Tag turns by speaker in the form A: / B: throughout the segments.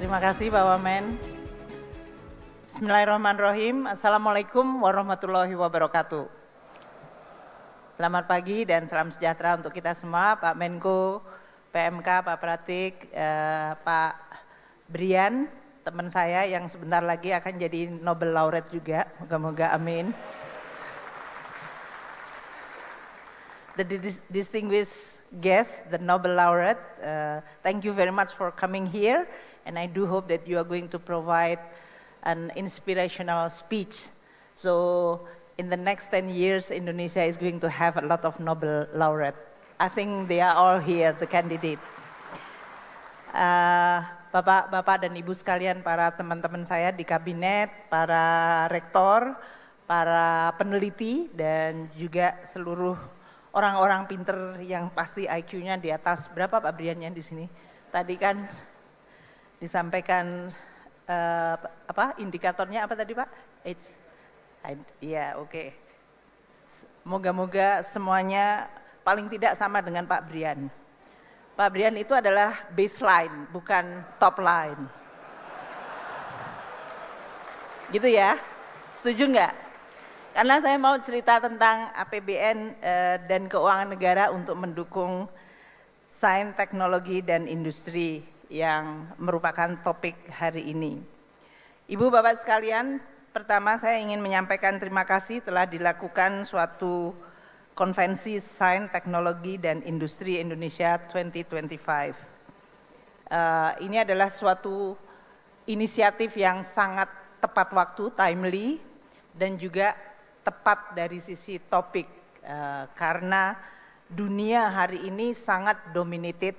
A: Terima kasih Pak Wamen. Bismillahirrahmanirrahim. Assalamualaikum warahmatullahi wabarakatuh. Selamat pagi dan salam sejahtera untuk kita semua, Pak Menko, PMK, Pak Pratik, Pak Brian, teman saya yang sebentar lagi akan jadi Nobel Laureate juga, moga-moga amin. The distinguished guest, the Nobel Laureate, thank you very much for coming here, and I do hope that you are going to provide an inspirational speech. So in the next 10 years, Indonesia is going to have a lot of Nobel Laureate. I think they are all here, the candidate. Bapak-bapak dan Ibu sekalian, para teman-teman saya di kabinet, para rektor, para peneliti, dan juga seluruh orang-orang pinter yang pasti IQ-nya di atas berapa Pak Brian yang di sini? Tadi kan disampaikan indikatornya apa tadi Pak? Ya, oke. Moga-moga semuanya paling tidak sama dengan Pak Brian. Pak Brian itu adalah baseline, bukan top line. Gitu ya? Setuju nggak? Karena saya mau cerita tentang APBN dan keuangan negara untuk mendukung sains, teknologi, dan industri yang merupakan topik hari ini. Ibu Bapak sekalian, pertama saya ingin menyampaikan terima kasih telah dilakukan suatu konvensi sains, teknologi, dan industri Indonesia 2025. Ini adalah suatu inisiatif yang sangat tepat waktu, timely, dan juga tepat dari sisi topik, karena dunia hari ini sangat dominated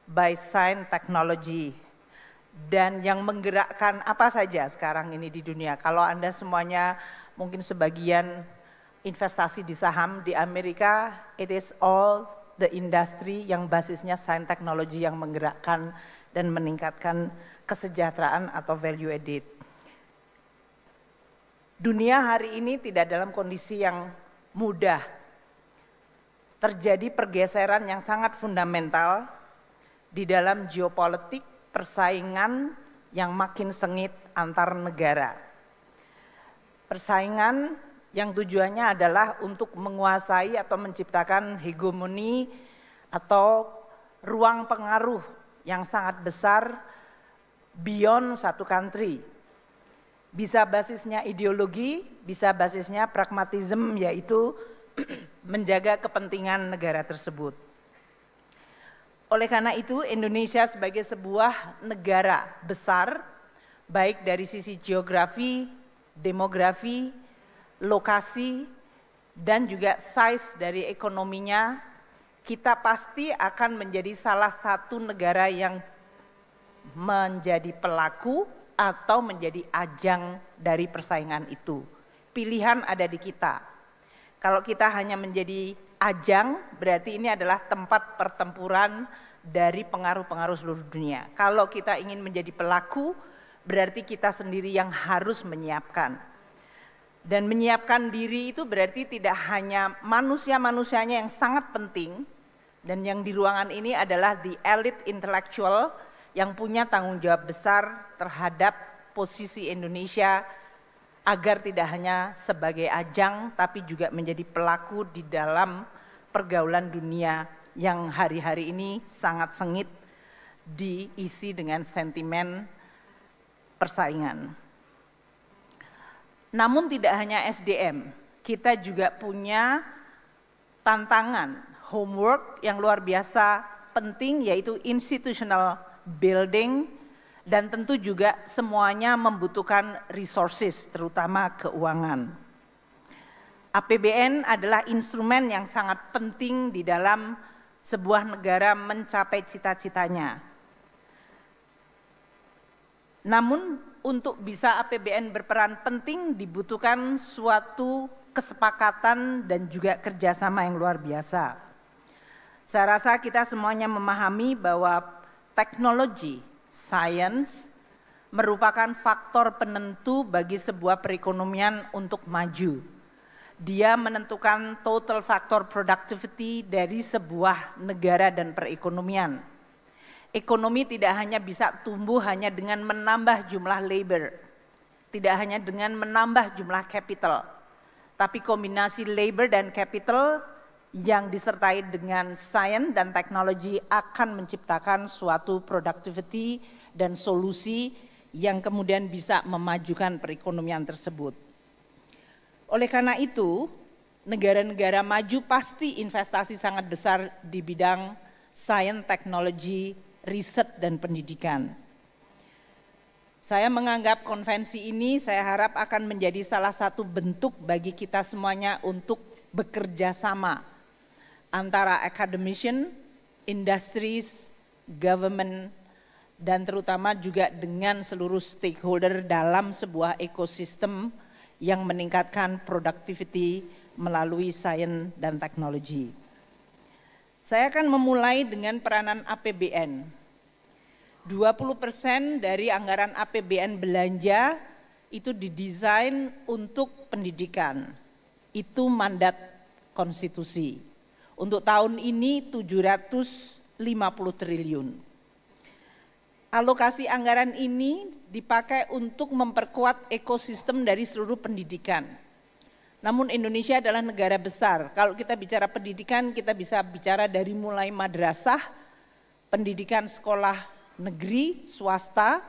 A: by science technology, dan yang menggerakkan apa saja sekarang ini di dunia. Kalau Anda semuanya mungkin sebagian investasi di saham di Amerika, it is all the industry yang basisnya science technology yang menggerakkan dan meningkatkan kesejahteraan atau value added. Dunia hari ini tidak dalam kondisi yang mudah. Terjadi pergeseran yang sangat fundamental di dalam geopolitik, persaingan yang makin sengit antar negara. Persaingan yang tujuannya adalah untuk menguasai atau menciptakan hegemoni atau ruang pengaruh yang sangat besar beyond satu country. Bisa basisnya ideologi, bisa basisnya pragmatisme, yaitu menjaga kepentingan negara tersebut. Oleh karena itu, Indonesia sebagai sebuah negara besar, baik dari sisi geografi, demografi, lokasi, dan juga size dari ekonominya, kita pasti akan menjadi salah satu negara yang menjadi pelaku atau menjadi ajang dari persaingan itu. Pilihan ada di kita. Kalau kita hanya menjadi ajang, berarti ini adalah tempat pertempuran dari pengaruh-pengaruh seluruh dunia. Kalau kita ingin menjadi pelaku, berarti kita sendiri yang harus menyiapkan. Dan menyiapkan diri itu berarti tidak hanya manusia-manusianya yang sangat penting, dan yang di ruangan ini adalah the elite intellectual yang punya tanggung jawab besar terhadap posisi Indonesia agar tidak hanya sebagai ajang tapi juga menjadi pelaku di dalam pergaulan dunia yang hari-hari ini sangat sengit diisi dengan sentimen persaingan. Namun tidak hanya SDM, kita juga punya tantangan, homework yang luar biasa penting, yaitu institutional building, dan tentu juga semuanya membutuhkan resources, terutama keuangan. APBN adalah instrumen yang sangat penting di dalam sebuah negara mencapai cita-citanya. Namun untuk bisa APBN berperan penting dibutuhkan suatu kesepakatan dan juga kerjasama yang luar biasa. Saya rasa kita semuanya memahami bahwa teknologi, sains merupakan faktor penentu bagi sebuah perekonomian untuk maju. Dia menentukan total factor productivity dari sebuah negara dan perekonomian. Ekonomi tidak hanya bisa tumbuh hanya dengan menambah jumlah labor, tidak hanya dengan menambah jumlah capital, tapi kombinasi labor dan capital yang disertai dengan science dan teknologi akan menciptakan suatu productivity dan solusi yang kemudian bisa memajukan perekonomian tersebut. Oleh karena itu, negara-negara maju pasti investasi sangat besar di bidang science, teknologi, riset, dan pendidikan. Saya menganggap konvensi ini saya harap akan menjadi salah satu bentuk bagi kita semuanya untuk bekerja sama antara academician, industries, government, dan terutama juga dengan seluruh stakeholder dalam sebuah ekosistem yang meningkatkan productivity melalui sains dan teknologi. Saya akan memulai dengan peranan APBN. 20% dari anggaran APBN belanja itu didesain untuk pendidikan. Itu mandat konstitusi. Untuk tahun ini 750 triliun. Alokasi anggaran ini dipakai untuk memperkuat ekosistem dari seluruh pendidikan. Namun Indonesia adalah negara besar. Kalau kita bicara pendidikan, kita bisa bicara dari mulai madrasah, pendidikan sekolah negeri, swasta,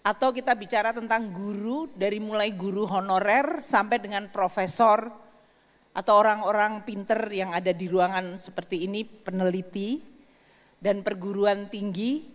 A: atau kita bicara tentang guru, dari mulai guru honorer sampai dengan profesor, atau orang-orang pinter yang ada di ruangan seperti ini, peneliti, dan perguruan tinggi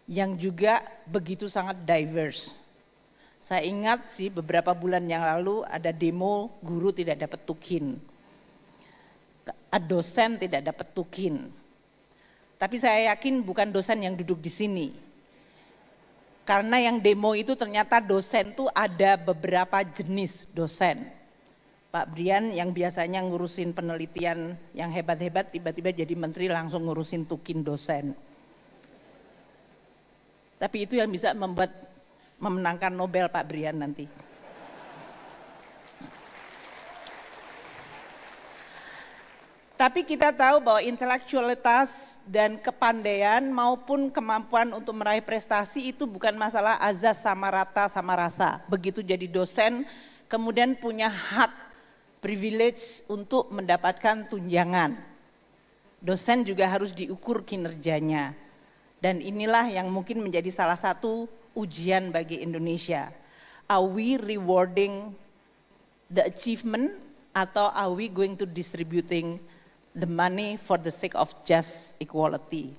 A: yang juga begitu sangat diverse. Saya ingat sih beberapa bulan yang lalu ada demo guru tidak dapat tukin, dosen tidak dapat tukin. Tapi saya yakin bukan dosen yang duduk di sini. Karena yang demo itu ternyata dosen tuh ada beberapa jenis dosen. Pak Brian yang biasanya ngurusin penelitian yang hebat-hebat tiba-tiba jadi menteri langsung ngurusin tukin dosen. Tapi itu yang bisa memenangkan Nobel Pak Brian nanti. Tapi kita tahu bahwa intelektualitas dan kepandaian maupun kemampuan untuk meraih prestasi itu bukan masalah azas sama rata sama rasa. Begitu jadi dosen kemudian punya hak privilege untuk mendapatkan tunjangan. Dosen juga harus diukur kinerjanya. Dan inilah yang mungkin menjadi salah satu ujian bagi Indonesia. Are we rewarding the achievement atau are we going to distributing the money for the sake of just equality?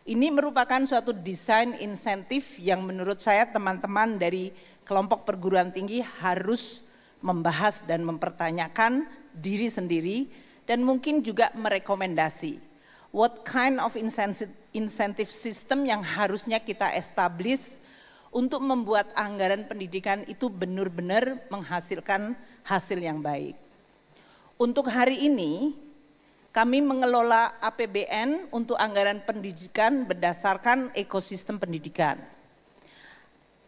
A: Ini merupakan suatu desain insentif yang menurut saya teman-teman dari kelompok perguruan tinggi harus membahas dan mempertanyakan diri sendiri dan mungkin juga merekomendasi. What kind of incentive system yang harusnya kita establish untuk membuat anggaran pendidikan itu benar-benar menghasilkan hasil yang baik. Untuk hari ini, kami mengelola APBN untuk anggaran pendidikan berdasarkan ekosistem pendidikan.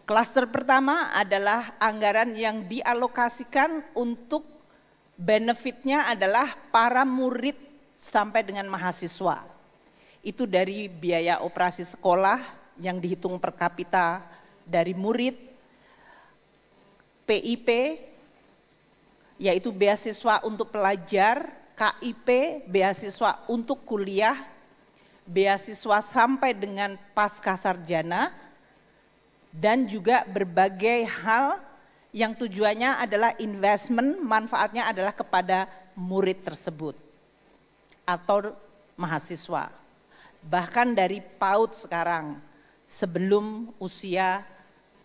A: Klaster pertama adalah anggaran yang dialokasikan untuk benefitnya adalah para murid sampai dengan mahasiswa. Itu dari biaya operasi sekolah yang dihitung per kapita dari murid, PIP, yaitu beasiswa untuk pelajar, KIP, beasiswa untuk kuliah, beasiswa sampai dengan pasca sarjana, dan juga berbagai hal yang tujuannya adalah investment, manfaatnya adalah kepada murid tersebut atau mahasiswa. Bahkan dari PAUD sekarang sebelum usia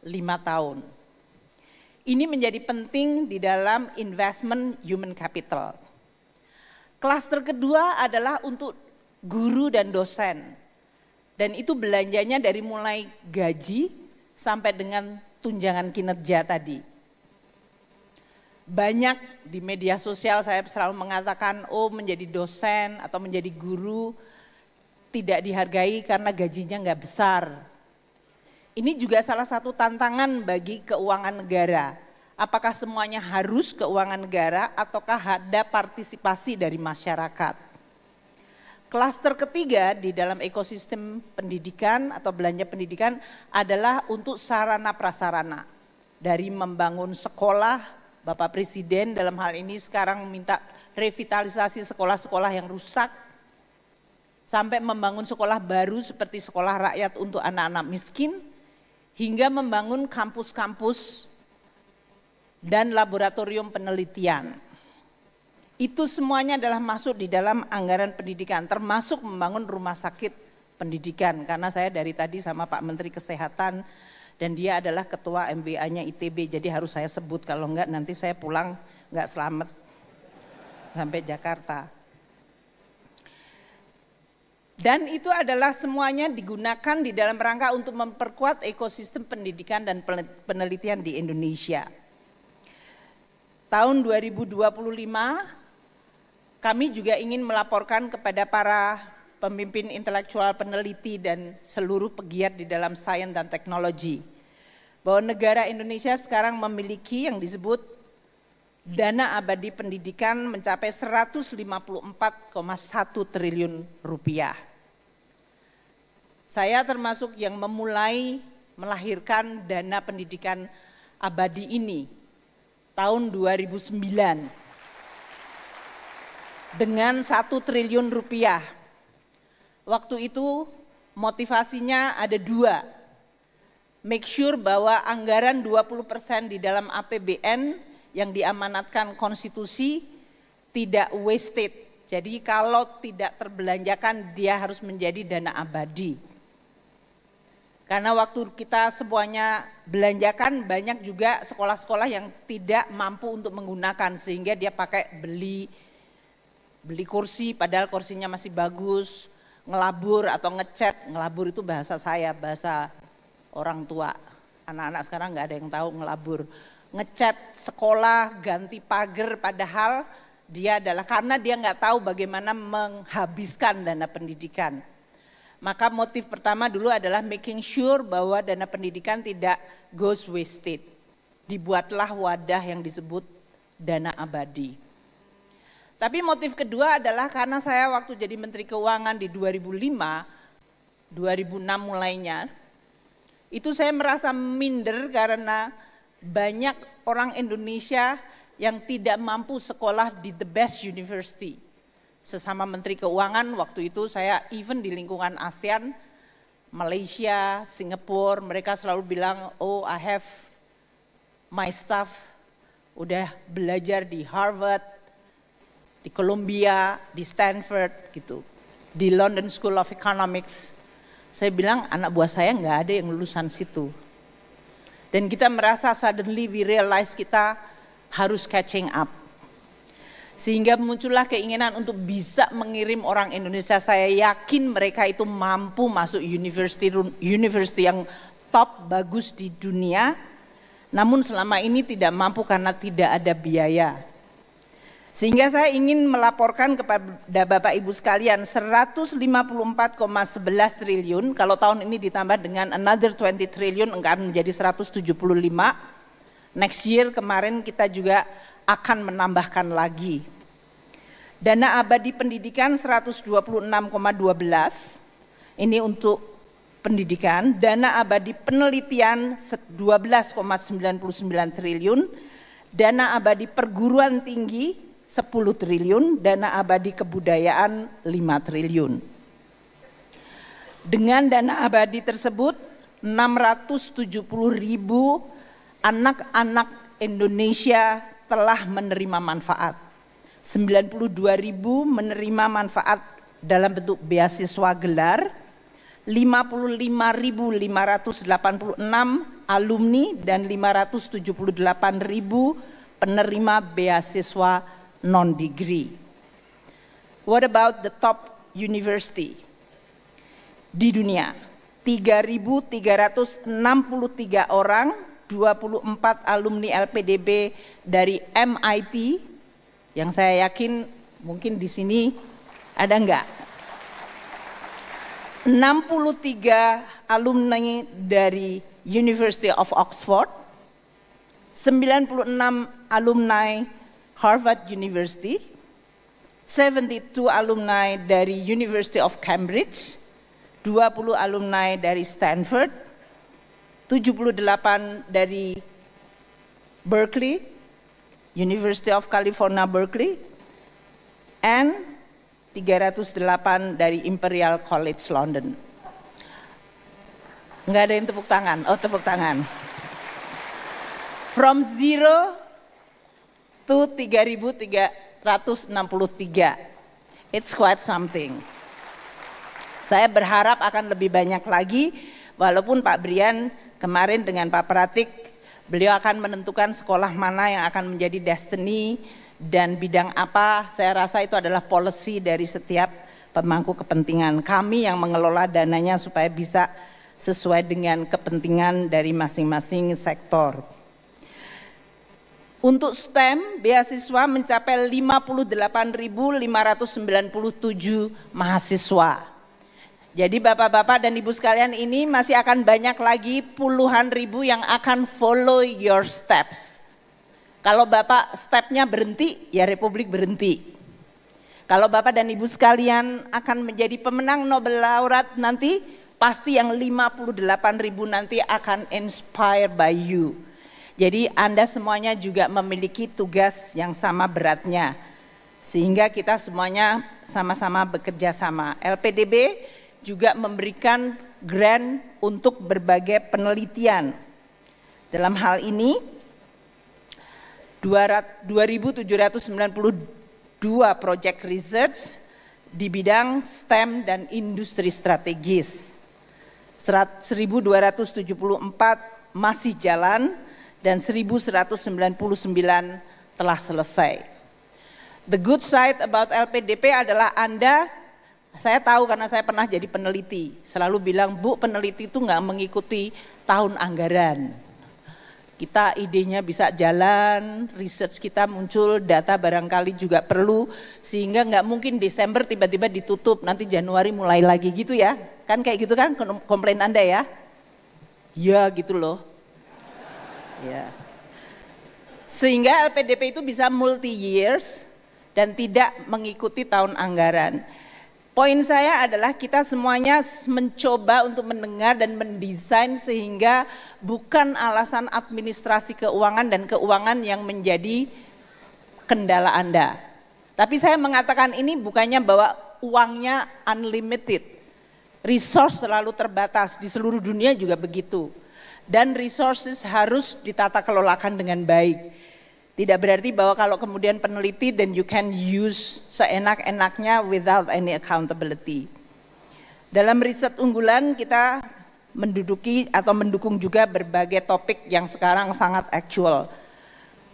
A: 5 tahun. Ini menjadi penting di dalam investment human capital. Klaster kedua adalah untuk guru dan dosen. Dan itu belanjanya dari mulai gaji sampai dengan tunjangan kinerja tadi. Banyak di media sosial saya selalu mengatakan, oh menjadi dosen atau menjadi guru tidak dihargai karena gajinya nggak besar. Ini juga salah satu tantangan bagi keuangan negara. Apakah semuanya harus keuangan negara ataukah ada partisipasi dari masyarakat? Klaster ketiga di dalam ekosistem pendidikan atau belanja pendidikan adalah untuk sarana prasarana. Dari membangun sekolah, Bapak Presiden dalam hal ini sekarang meminta revitalisasi sekolah-sekolah yang rusak, sampai membangun sekolah baru seperti sekolah rakyat untuk anak-anak miskin, hingga membangun kampus-kampus dan laboratorium penelitian. Itu semuanya adalah masuk di dalam anggaran pendidikan, termasuk membangun rumah sakit pendidikan. Karena saya dari tadi sama Pak Menteri Kesehatan dan dia adalah ketua MBA-nya ITB, jadi harus saya sebut, kalau enggak nanti saya pulang enggak selamat sampai Jakarta. Dan itu adalah semuanya digunakan di dalam rangka untuk memperkuat ekosistem pendidikan dan penelitian di Indonesia. Tahun 2025 kami juga ingin melaporkan kepada para pemimpin intelektual peneliti dan seluruh pegiat di dalam sains dan teknologi bahwa negara Indonesia sekarang memiliki yang disebut dana abadi pendidikan mencapai 154,1 triliun rupiah. Saya termasuk yang memulai melahirkan dana pendidikan abadi ini tahun 2009. Dengan 1 triliun rupiah. Waktu itu motivasinya ada 2. Make sure bahwa anggaran 20% di dalam APBN yang diamanatkan konstitusi tidak wasted. Jadi kalau tidak terbelanjakan dia harus menjadi dana abadi. Karena waktu kita semuanya belanjakan banyak juga sekolah-sekolah yang tidak mampu untuk menggunakan sehingga dia pakai beli kursi padahal kursinya masih bagus, ngelabur atau ngecat. Ngelabur itu bahasa saya, bahasa orang tua. Anak-anak sekarang nggak ada yang tahu ngelabur. Ngecat sekolah, ganti pagar, padahal dia adalah karena dia nggak tahu bagaimana menghabiskan dana pendidikan. Maka motif pertama dulu adalah making sure bahwa dana pendidikan tidak goes wasted. Dibuatlah wadah yang disebut dana abadi. Tapi motif kedua adalah karena saya waktu jadi Menteri Keuangan di 2005, 2006 mulainya, itu saya merasa minder karena banyak orang Indonesia yang tidak mampu sekolah di the best university. Sesama Menteri Keuangan waktu itu saya even di lingkungan ASEAN, Malaysia, Singapura, mereka selalu bilang, oh I have my staff udah belajar di Harvard, di Columbia, di Stanford gitu, di London School of Economics. Saya bilang anak buah saya nggak ada yang lulusan situ. Dan kita merasa suddenly we realize kita harus catching up. Sehingga muncullah keinginan untuk bisa mengirim orang Indonesia. Saya yakin mereka itu mampu masuk university yang top, bagus di dunia. Namun selama ini tidak mampu karena tidak ada biaya. Sehingga saya ingin melaporkan kepada Bapak Ibu sekalian 154,11 triliun, kalau tahun ini ditambah dengan another 20 triliun akan menjadi 175. Next year kemarin kita juga akan menambahkan lagi. Dana abadi pendidikan 126,12, ini untuk pendidikan. Dana abadi penelitian 12,99 triliun, dana abadi perguruan tinggi 10 triliun, dana abadi kebudayaan 5 triliun. Dengan dana abadi tersebut 670.000 anak-anak Indonesia telah menerima manfaat. 92.000 menerima manfaat dalam bentuk beasiswa gelar, 55.586 alumni dan 578.000 penerima beasiswa non-degree. What about the top university di dunia? 3.363 orang, 24 alumni LPDB dari MIT, yang saya yakin mungkin di sini ada enggak? 63 alumni dari University of Oxford, 96 alumni Harvard University, 72 alumni dari University of Cambridge, 20 alumni dari Stanford, 78 dari Berkeley, University of California Berkeley, and 308 dari Imperial College London. Enggak ada yang tepuk tangan, oh tepuk tangan. From 0 to 3.363, it's quite something. Saya berharap akan lebih banyak lagi, walaupun Pak Brian kemarin dengan Pak Pratik, beliau akan menentukan sekolah mana yang akan menjadi destiny dan bidang apa. Saya rasa itu adalah policy dari setiap pemangku kepentingan. Kami yang mengelola dananya supaya bisa sesuai dengan kepentingan dari masing-masing sektor. Untuk STEM, beasiswa mencapai 58.597 mahasiswa. Jadi Bapak-Bapak dan Ibu sekalian, ini masih akan banyak lagi puluhan ribu yang akan follow your steps. Kalau Bapak stepnya berhenti, ya Republik berhenti. Kalau Bapak dan Ibu sekalian akan menjadi pemenang Nobel laureate nanti, pasti yang 58.000 nanti akan inspired by you. Jadi Anda semuanya juga memiliki tugas yang sama beratnya. Sehingga kita semuanya sama-sama bekerja sama. LPDB juga memberikan grant untuk berbagai penelitian. Dalam hal ini 2.792 project research di bidang STEM dan industri strategis. 1.274 masih jalan dan 1.199 telah selesai. The good side about LPDP adalah saya tahu karena saya pernah jadi peneliti, selalu bilang, Bu, peneliti itu nggak mengikuti tahun anggaran. Kita idenya bisa jalan, research kita muncul, data barangkali juga perlu, sehingga nggak mungkin Desember tiba-tiba ditutup, nanti Januari mulai lagi gitu ya. Kan kayak gitu kan komplain Anda ya? Ya gitu loh. Ya. Sehingga LPDP itu bisa multi years dan tidak mengikuti tahun anggaran. Poin saya adalah kita semuanya mencoba untuk mendengar dan mendesain sehingga bukan alasan administrasi keuangan dan keuangan yang menjadi kendala Anda. Tapi saya mengatakan ini bukannya bahwa uangnya unlimited. Resource selalu terbatas, di seluruh dunia juga begitu. Dan resources harus ditata kelolakan dengan baik. Tidak berarti bahwa kalau kemudian peneliti then you can use seenak-enaknya without any accountability. Dalam riset unggulan kita menduduki atau mendukung juga berbagai topik yang sekarang sangat actual.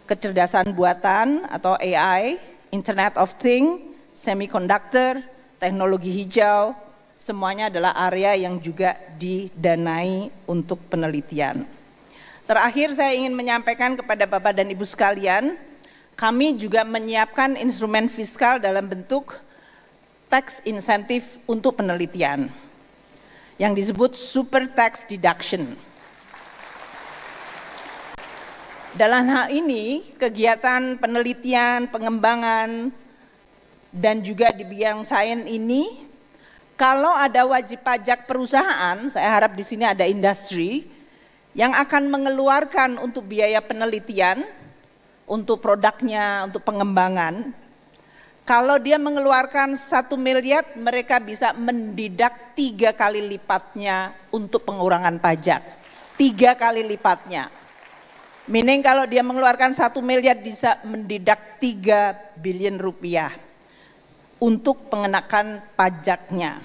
A: Kecerdasan buatan atau AI, Internet of Things, semiconductor, teknologi hijau, semuanya adalah area yang juga didanai untuk penelitian. Terakhir saya ingin menyampaikan kepada Bapak dan Ibu sekalian, kami juga menyiapkan instrumen fiskal dalam bentuk tax incentive untuk penelitian yang disebut super tax deduction. Dalam hal ini kegiatan penelitian, pengembangan dan juga di bidang sains ini, kalau ada wajib pajak perusahaan, saya harap di sini ada industri yang akan mengeluarkan untuk biaya penelitian, untuk produknya, untuk pengembangan. Kalau dia mengeluarkan 1 miliar, mereka bisa mendidak 3 kali lipatnya untuk pengurangan pajak. 3 kali lipatnya. Meaning kalau dia mengeluarkan 1 miliar bisa mendidak 3 billion rupiah untuk pengenakan pajaknya.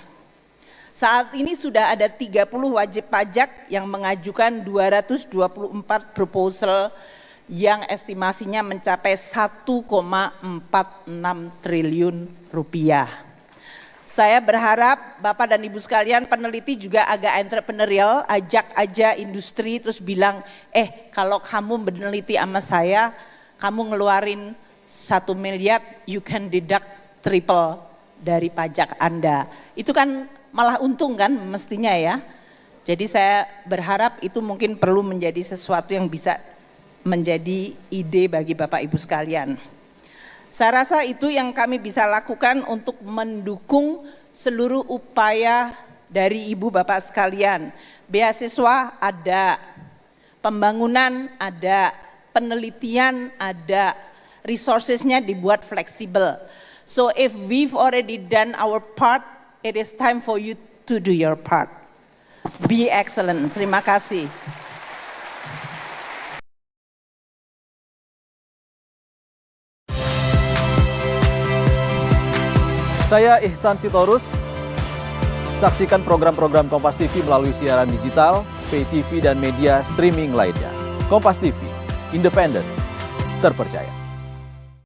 A: Saat ini sudah ada 30 wajib pajak yang mengajukan 224 proposal yang estimasinya mencapai 1,46 triliun rupiah. Saya berharap Bapak dan Ibu sekalian peneliti juga agak entrepreneurial, ajak aja industri terus bilang, kalau kamu meneliti sama saya, kamu ngeluarin 1 miliar, you can deduct triple dari pajak Anda. Itu kan malah untung kan mestinya ya. Jadi saya berharap itu mungkin perlu menjadi sesuatu yang bisa menjadi ide bagi Bapak Ibu sekalian. Saya rasa itu yang kami bisa lakukan untuk mendukung seluruh upaya dari Ibu Bapak sekalian. Beasiswa ada, pembangunan ada, penelitian ada, resourcesnya dibuat fleksibel. So if we've already done our part, it is time for you to do your part. Be excellent. Terima kasih.
B: Saya Ihsan Sitorus. Saksikan program-program Kompas TV melalui siaran digital, pay TV, dan media streaming lainnya. Kompas TV, independen, terpercaya.